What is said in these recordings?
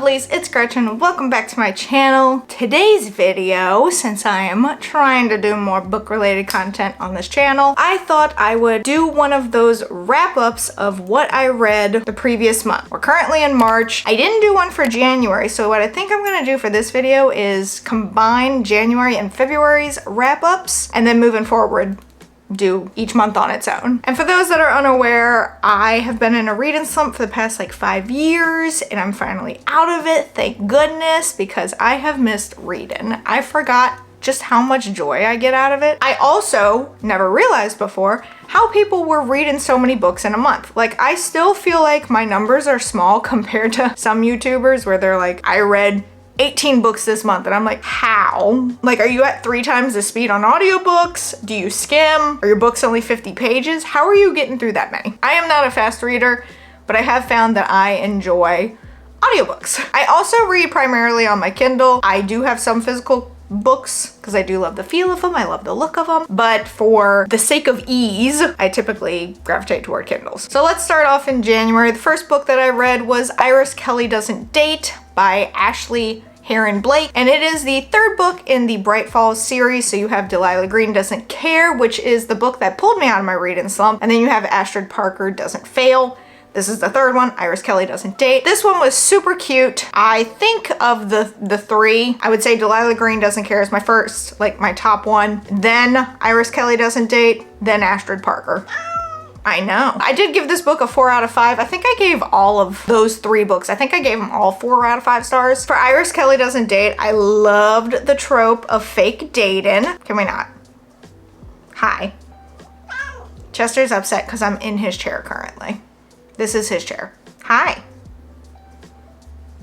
lovelies, it's Gretchen. Welcome back to my channel. Today's video, since I am trying to do more book-related content on this channel, I thought I would do one of those wrap-ups of what I read the previous month. We're currently in March. I didn't do one for January, so what I think I'm gonna do for this video is combine January and February's wrap-ups, and then moving forward, do each month on its own. And for those that are unaware, I have been in a reading slump for the past like 5 years, and I'm finally out of it, thank goodness, because I have missed reading. I forgot just how much joy I get out of it. I also never realized before how people were reading so many books in a month. Like, I still feel like my numbers are small compared to some YouTubers where they're like, I read 18 books this month, and I'm like, how? Like, are you at 3 times the speed on audiobooks? Do you skim? Are your books only 50 pages? How are you getting through that many? I am not a fast reader, but I have found that I enjoy audiobooks. I also read primarily on my Kindle. I do have some physical books because I do love the feel of them, I love the look of them, but for the sake of ease, I typically gravitate toward Kindles. So let's start off in January. The first book that I read was Iris Kelly Doesn't Date by Ashley Heron Blake, and it is the third book in the Bright Falls series. So you have Delilah Green Doesn't Care, which is the book that pulled me out of my reading slump, and then you have Astrid Parker Doesn't Fail. This is the third one, Iris Kelly Doesn't Date. This one was super cute. I think of the three, I would say Delilah Green Doesn't Care is my first, like my top one, then Iris Kelly Doesn't Date, then Astrid Parker. I know. I did give this book a 4 out of 5. I think I gave all of those 3 books, I think I gave them all 4 out of 5 stars. For Iris Kelly Doesn't Date, I loved the trope of fake dating. Can we not? Hi. Chester's upset because I'm in his chair currently. This is his chair. Hi.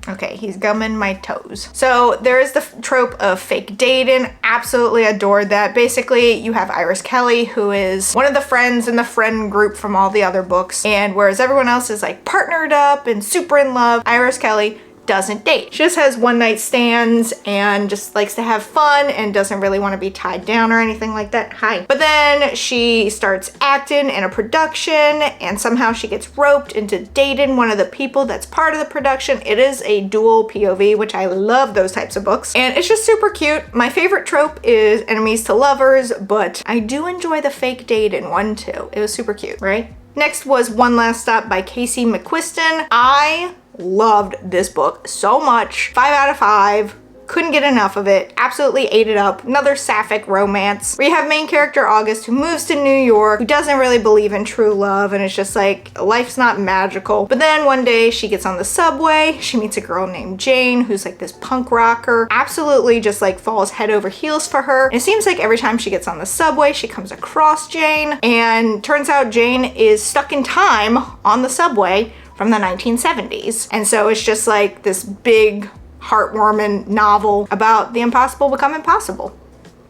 Okay, he's gumming my toes. So there is the trope of fake dating. Absolutely adored that. Basically, you have Iris Kelly, who is one of the friends in the friend group from all the other books. And whereas everyone else is like partnered up and super in love, Iris Kelly doesn't date. She just has one night stands and just likes to have fun and doesn't really want to be tied down or anything like that. Hi. But then she starts acting in a production and somehow she gets roped into dating one of the people that's part of the production. It is a dual POV, which I love those types of books. And it's just super cute. My favorite trope is enemies to lovers, but I do enjoy the fake dating one too. It was super cute, right? Next was One Last Stop by Casey McQuiston. I loved this book so much. 5 out of 5. Couldn't get enough of it. Absolutely ate it up. Another sapphic romance. We have main character August, who moves to New York, who doesn't really believe in true love, and it's just like, life's not magical. But then one day she gets on the subway, she meets a girl named Jane, who's like this punk rocker, absolutely just like falls head over heels for her. And it seems like every time she gets on the subway, she comes across Jane, and turns out Jane is stuck in time on the subway from the 1970s. And so it's just like this big, heartwarming novel about the impossible becoming possible,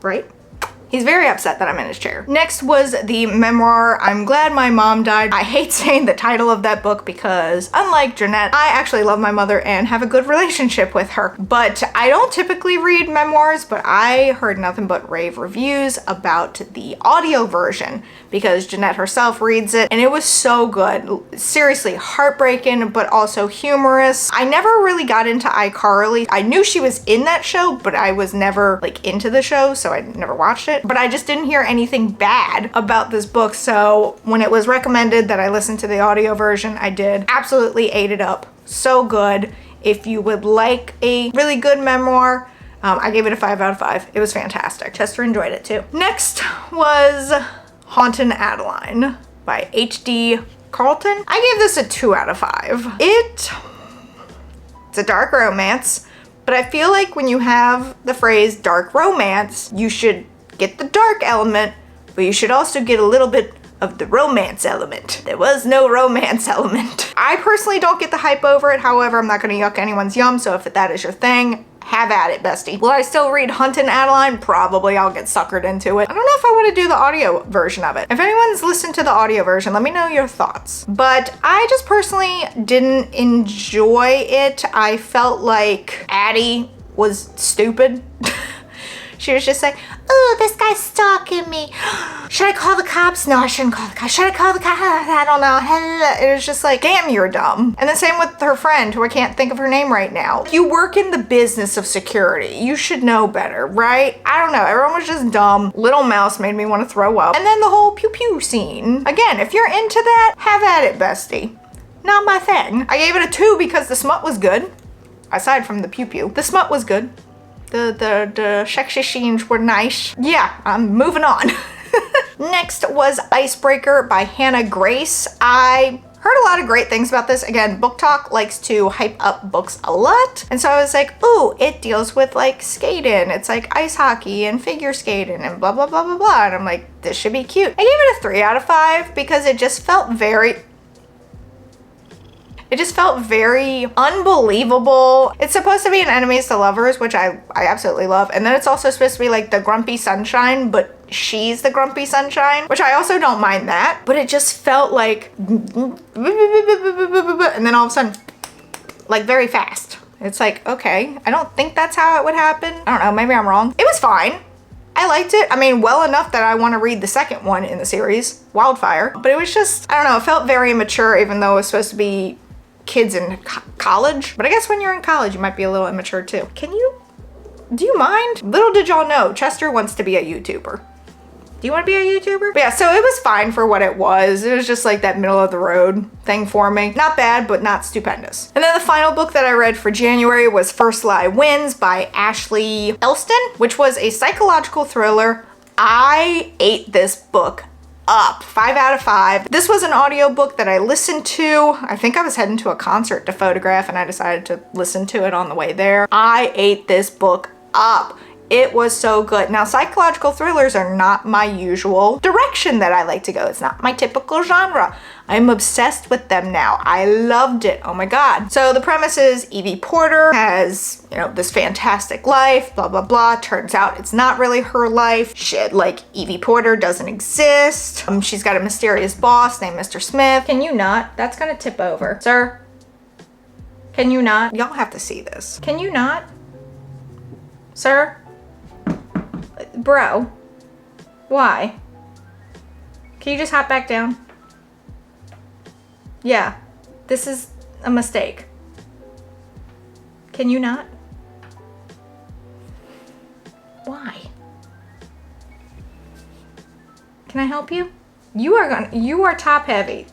right? He's very upset that I'm in his chair. Next was the memoir, I'm Glad My Mom Died. I hate saying the title of that book because unlike Jeanette, I actually love my mother and have a good relationship with her. But I don't typically read memoirs, but I heard nothing but rave reviews about the audio version because Jeanette herself reads it and it was so good. Seriously, heartbreaking, but also humorous. I never really got into iCarly. I knew she was in that show, but I was never like into the show, so I never watched it. But I just didn't hear anything bad about this book, so when it was recommended that I listen to the audio version, I did. Absolutely ate it up. So good. If you would like a really good memoir, I gave it a 5 out of 5. It was fantastic. Chester enjoyed it too. Next was Hauntin' Adeline by H.D. Carlton. I gave this a 2 out of 5. It's a dark romance, but I feel like when you have the phrase dark romance, you should get the dark element, but you should also get a little bit of the romance element. There was no romance element. I personally don't get the hype over it. However, I'm not gonna yuck anyone's yum, so if that is your thing, have at it, bestie. Will I still read Hauntin' Adeline? Probably. I'll get suckered into it. I don't know if I want to do the audio version of it. If anyone's listened to the audio version, let me know your thoughts. But I just personally didn't enjoy it. I felt like Addie was stupid. She was just like, oh, this guy's stalking me. Should I call the cops? No, I shouldn't call the cops. Should I call the cops? I don't know. It was just like, damn, you're dumb. And the same with her friend, who I can't think of her name right now. You work in the business of security. You should know better, right? I don't know. Everyone was just dumb. Little Mouse made me want to throw up. And then the whole pew pew scene. Again, if you're into that, have at it, bestie. Not my thing. I gave it a 2 because the smut was good. Aside from the pew pew. The smut was good. The sexy scenes were nice. Yeah, I'm moving on. Next was Icebreaker by Hannah Grace. I heard a lot of great things about this. Again, Book Talk likes to hype up books a lot. And so I was like, ooh, it deals with like skating. It's like ice hockey and figure skating and blah, blah, blah, blah, blah. And I'm like, this should be cute. I gave it a 3 out of 5 because it just felt very unbelievable. It's supposed to be an enemies to lovers, which I absolutely love. And then it's also supposed to be like the grumpy sunshine, but she's the grumpy sunshine, which I also don't mind that. But it just felt like, and then all of a sudden, like very fast. It's like, okay, I don't think that's how it would happen. I don't know, maybe I'm wrong. It was fine. I liked it. I mean, well enough that I want to read the second one in the series, Wildfire. But it was just, I don't know, it felt very immature, even though it was supposed to be kids in college. But I guess when you're in college, you might be a little immature too. Do you mind? Little did y'all know, Chester wants to be a YouTuber. Do you want to be a YouTuber? But yeah, so it was fine for what it was. It was just like that middle of the road thing for me. Not bad, but not stupendous. And then the final book that I read for January was First Lie Wins by Ashley Elston, which was a psychological thriller. I ate this book up. 5 out of 5. This was an audiobook that I listened to. I think I was heading to a concert to photograph and I decided to listen to it on the way there. I ate this book up. It was so good. Now, psychological thrillers are not my usual direction that I like to go. It's not my typical genre. I'm obsessed with them now. I loved it. Oh my God. So the premise is Evie Porter has, you know, this fantastic life, blah, blah, blah. Turns out it's not really her life. Shit, like Evie Porter doesn't exist. She's got a mysterious boss named Mr. Smith. Can you not? That's gonna tip over. Sir, can you not? Y'all have to see this. Can you not? Sir? Bro, why? Can you just hop back down? Yeah, this is a mistake. Can you not? Why? Can I help you? You are top heavy.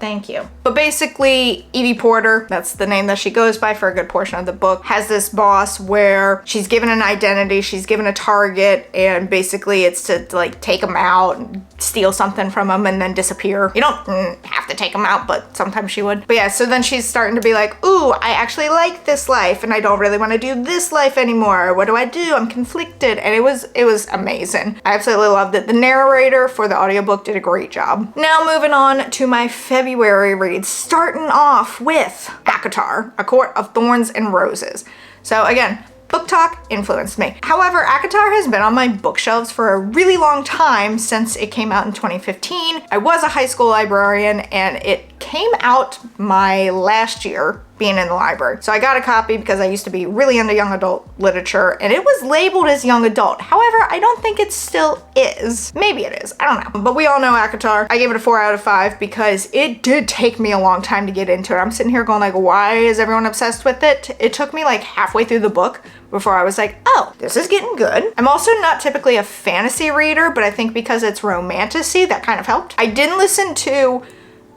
Thank you. But basically, Evie Porter, that's the name that she goes by for a good portion of the book, has this boss where she's given an identity, she's given a target, and basically it's to like take him out and steal something from him and then disappear. You don't have to take him out, but sometimes she would. But yeah, so then she's starting to be like, ooh, I actually like this life and I don't really want to do this life anymore. What do I do? I'm conflicted. And it was amazing. I absolutely loved it. The narrator for the audiobook did a great job. Now moving on to my February reads, starting off with ACOTAR, A Court of Thorns and Roses. So again, Book Talk influenced me. However, ACOTAR has been on my bookshelves for a really long time since it came out in 2015. I was a high school librarian and it came out my last year being in the library. So I got a copy because I used to be really into young adult literature and it was labeled as young adult. However, I don't think it still is. Maybe it is, I don't know. But we all know ACOTAR. I gave it a 4 out of 5 because it did take me a long time to get into it. I'm sitting here going like, why is everyone obsessed with it? It took me like halfway through the book before I was like, oh, this is getting good. I'm also not typically a fantasy reader, but I think because it's romantasy, that kind of helped. I didn't listen to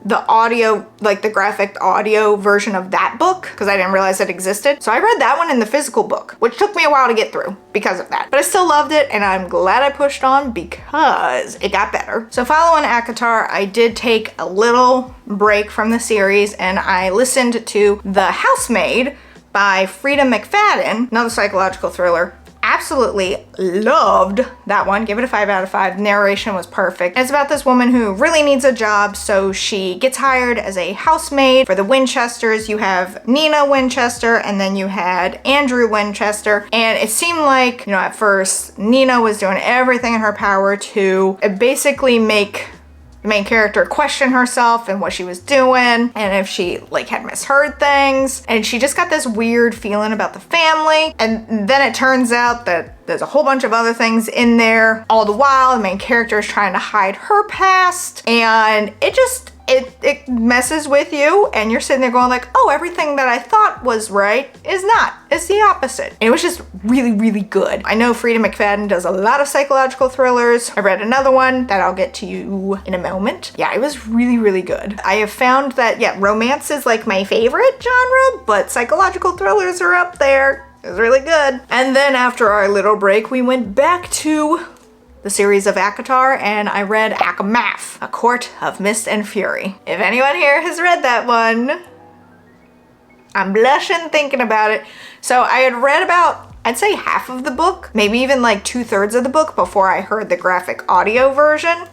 the audio, like the graphic audio version of that book because I didn't realize it existed. So I read that one in the physical book, which took me a while to get through because of that. But I still loved it and I'm glad I pushed on because it got better. So following ACOTAR, I did take a little break from the series and I listened to The Housemaid by Frida McFadden, another psychological thriller. Absolutely loved that one. Give it a 5 out of 5. Narration was perfect. It's about this woman who really needs a job, so she gets hired as a housemaid for the Winchesters. You have Nina Winchester, and then you had Andrew Winchester. And it seemed like, you know, at first, Nina was doing everything in her power to basically make the main character question herself and what she was doing and if she like had misheard things. And she just got this weird feeling about the family. And then it turns out that there's a whole bunch of other things in there. All the while, the main character is trying to hide her past, and it messes with you, and you're sitting there going like, oh, everything that I thought was right is not. It's the opposite. And it was just really, really good. I know Frida McFadden does a lot of psychological thrillers. I read another one that I'll get to you in a moment. Yeah, it was really, really good. I have found that, yeah, romance is like my favorite genre, but psychological thrillers are up there. It was really good. And then after our little break, we went back to the series of ACOTAR, and I read ACOMAF, A Court of Mist and Fury. If anyone here has read that one, I'm blushing thinking about it. So I had read about, I'd say half of the book, maybe even like 2/3 of the book before I heard the graphic audio version.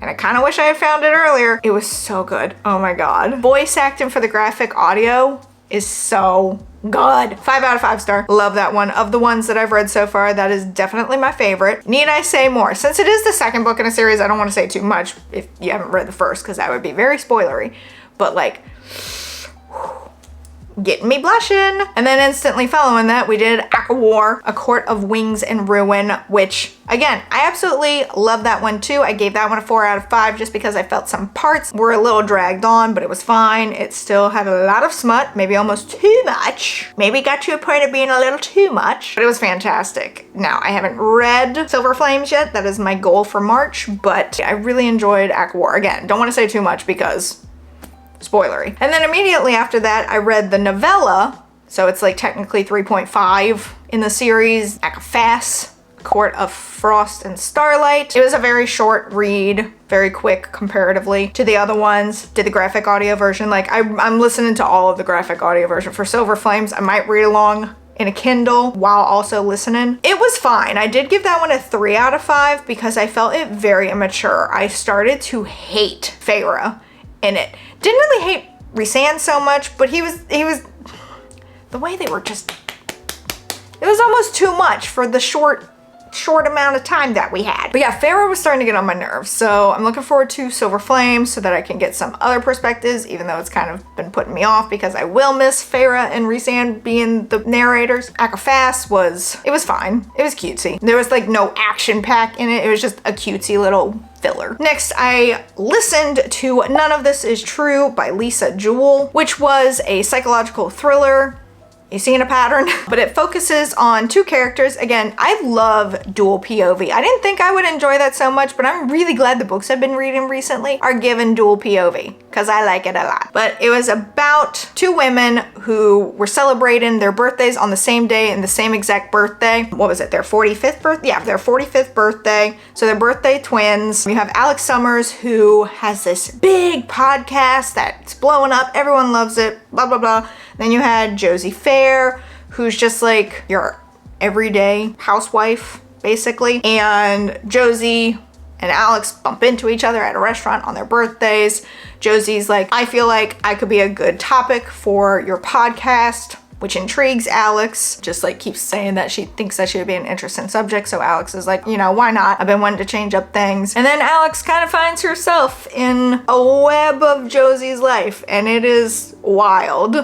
And I kind of wish I had found it earlier. It was so good. Oh my God. Voice acting for the graphic audio is so good. 5 out of 5 star. Love that one. Of the ones that I've read so far, that is definitely my favorite. Need I say more? Since it is the second book in a series, I don't want to say too much if you haven't read the first, because that would be very spoilery. But like, getting me blushing. And then instantly following that, we did ACOWAR, A Court of Wings and Ruin, which again, I absolutely love that one too. I gave that one a 4 out of 5 just because I felt some parts were a little dragged on, but it was fine. It still had a lot of smut, maybe almost too much. Maybe got to a point of being a little too much, but it was fantastic. Now, I haven't read Silver Flames yet. That is my goal for March, but I really enjoyed ACOWAR. Again, don't want to say too much because spoilery. And then immediately after that, I read the novella. So it's like technically 3.5 in the series, ACOFAS, Court of Frost and Starlight. It was a very short read, very quick comparatively to the other ones. Did the graphic audio version. Like I'm listening to all of the graphic audio version. For Silver Flames, I might read along in a Kindle while also listening. It was fine. I did give that one a 3 out of 5 because I felt it very immature. I started to hate Feyre in it. Didn't really hate Rhysand so much, but he was the way they were just, it was almost too much for the short amount of time that we had. But yeah, Feyre was starting to get on my nerves, so I'm looking forward to Silver Flames so that I can get some other perspectives, even though it's kind of been putting me off because I will miss Feyre and Rhysand being the narrators. ACOFAS was fine. It was cutesy. There was like no action pack in it. It was just a cutesy little filler. Next, I listened to None of This Is True by Lisa Jewell, which was a psychological thriller. You seeing a pattern? But it focuses on 2 characters. Again, I love dual POV. I didn't think I would enjoy that so much, but I'm really glad the books I've been reading recently are given dual POV because I like it a lot. But it was about 2 women who were celebrating their birthdays on the same day and the same exact birthday. What was it? Their 45th birthday? Yeah, their 45th birthday. So they're birthday twins. You have Alex Summers, who has this big podcast that's blowing up. Everyone loves it, blah, blah, blah. Then you had Josie Fair, who's just like your everyday housewife, basically. And Josie and Alex bump into each other at a restaurant on their birthdays. Josie's like, I feel like I could be a good topic for your podcast, which intrigues Alex. Just like keeps saying that she thinks that she would be an interesting subject. So Alex is like, you know, why not? I've been wanting to change up things. And then Alex kind of finds herself in a web of Josie's life, and it is wild.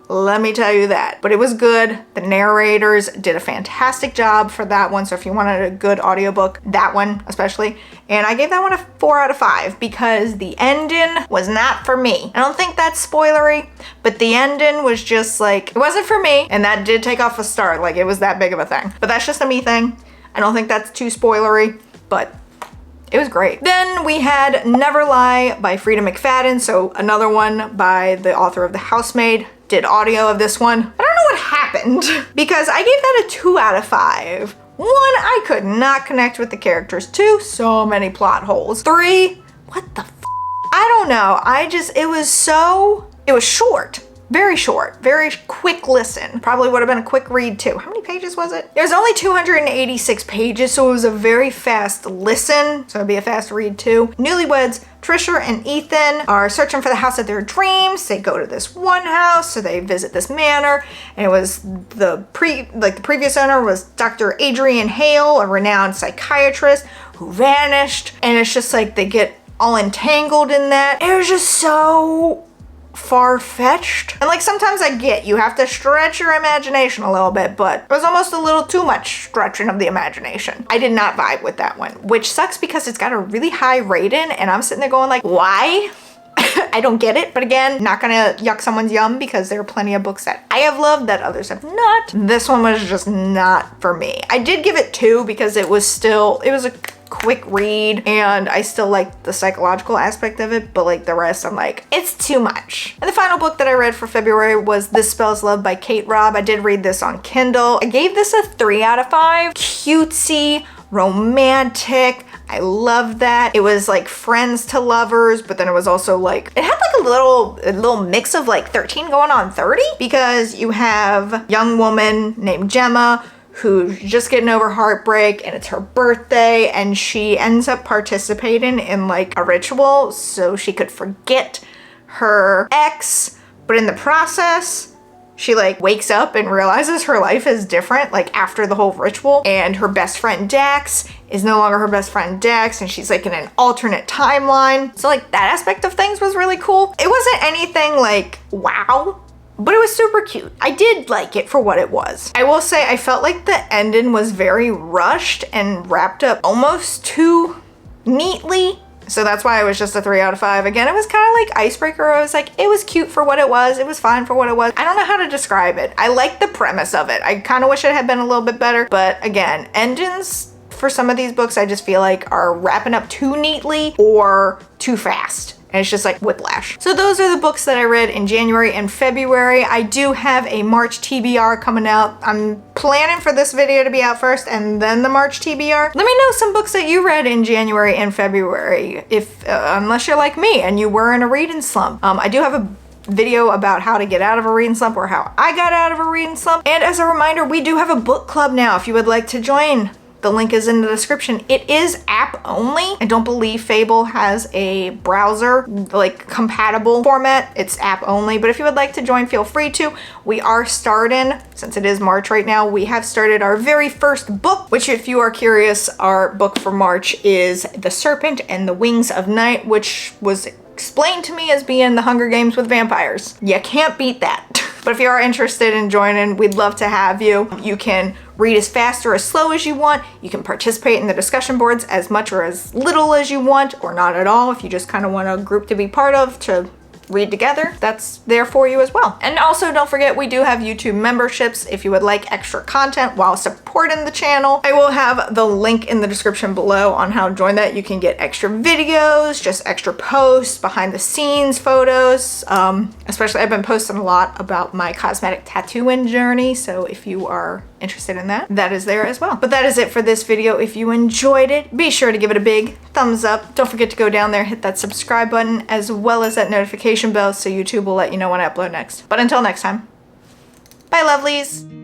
Let me tell you that. But it was good. The narrators did a fantastic job for that one. So if you wanted a good audiobook, that one especially. And I gave that one a 4 out of 5 because the ending was not for me. I don't think that's spoilery, but the ending was just like, it wasn't for me. And that did take off a start. Like it was that big of a thing. But that's just a me thing. I don't think that's too spoilery, but it was great. Then we had Never Lie by Frida McFadden. So another one by the author of The Housemaid. Did audio of this one. I don't know what happened because I gave that a 2 out of 5. 1, I could not connect with the characters. 2, so many plot holes. 3, what the f? I don't know. It was short. Very short, very quick listen. Probably would have been a quick read too. How many pages was it? It was only 286 pages, so it was a very fast listen. So it'd be a fast read too. Newlyweds, Trisha and Ethan are searching for the house of their dreams. They go to this one house, so they visit this manor. And it was the previous owner was Dr. Adrian Hale, a renowned psychiatrist who vanished. And it's just like they get all entangled in that. It was just so far-fetched. And like sometimes I get you have to stretch your imagination a little bit, but it was almost a little too much stretching of the imagination. I did not vibe with that one, which sucks because it's got a really high rating and I'm sitting there going like, why? I don't get it, but again, not gonna yuck someone's yum because there are plenty of books that I have loved that others have not. This one was just not for me. I did give it 2 because it was a quick read and I still liked the psychological aspect of it, but like the rest I'm like, it's too much. And the final book that I read for February was This Spells Love by Kate Robb. I did read this on Kindle. I gave this a 3 out of 5. Cutesy, romantic. I love that. It was like friends to lovers, but then it was also like, it had like a little mix of like 13 going on 30 because you have a young woman named Gemma who's just getting over heartbreak and it's her birthday and she ends up participating in like a ritual so she could forget her ex, but in the process she like wakes up and realizes her life is different like after the whole ritual, and her best friend Dax is no longer her best friend Dax and she's like in an alternate timeline. So like that aspect of things was really cool. It wasn't anything like wow, but it was super cute. I did like it for what it was. I will say I felt like the ending was very rushed and wrapped up almost too neatly. So that's why it was just a 3 out of 5. Again, it was kind of like Icebreaker. I was like, it was cute for what it was. It was fine for what it was. I don't know how to describe it. I like the premise of it. I kind of wish it had been a little bit better. But again, endings for some of these books I just feel like are wrapping up too neatly or too fast. And it's just like whiplash. So those are the books that I read in January and February. I do have a March TBR coming out. I'm planning for this video to be out first and then the March TBR. Let me know some books that you read in January and February, if unless you're like me and you were in a reading slump. I do have a video about how to get out of a reading slump or how I got out of a reading slump. And as a reminder, we do have a book club now if you would like to join. The link is in the description. It is app only. I don't believe Fable has a browser like compatible format. It's app only, but if you would like to join, feel free to. We are starting, since it is March right now, we have started our very first book, which if you are curious, our book for March is The Serpent and the Wings of Night, which was explained to me as being the Hunger Games with vampires. You can't beat that. But if you are interested in joining, we'd love to have you. You can read as fast or as slow as you want. You can participate in the discussion boards as much or as little as you want, or not at all if you just kind of want a group to be part of to read together. That's there for you as well. And also don't forget, we do have YouTube memberships if you would like extra content while supporting the channel. I will have the link in the description below on how to join that. You can get extra videos, just extra posts, behind the scenes photos. Especially I've been posting a lot about my cosmetic tattooing journey. So if you are interested in that, that is there as well. But that is it for this video. If you enjoyed it, be sure to give it a big thumbs up. Don't forget to go down there, hit that subscribe button, as well as that notification bell so YouTube will let you know when I upload next. But until next time, bye lovelies.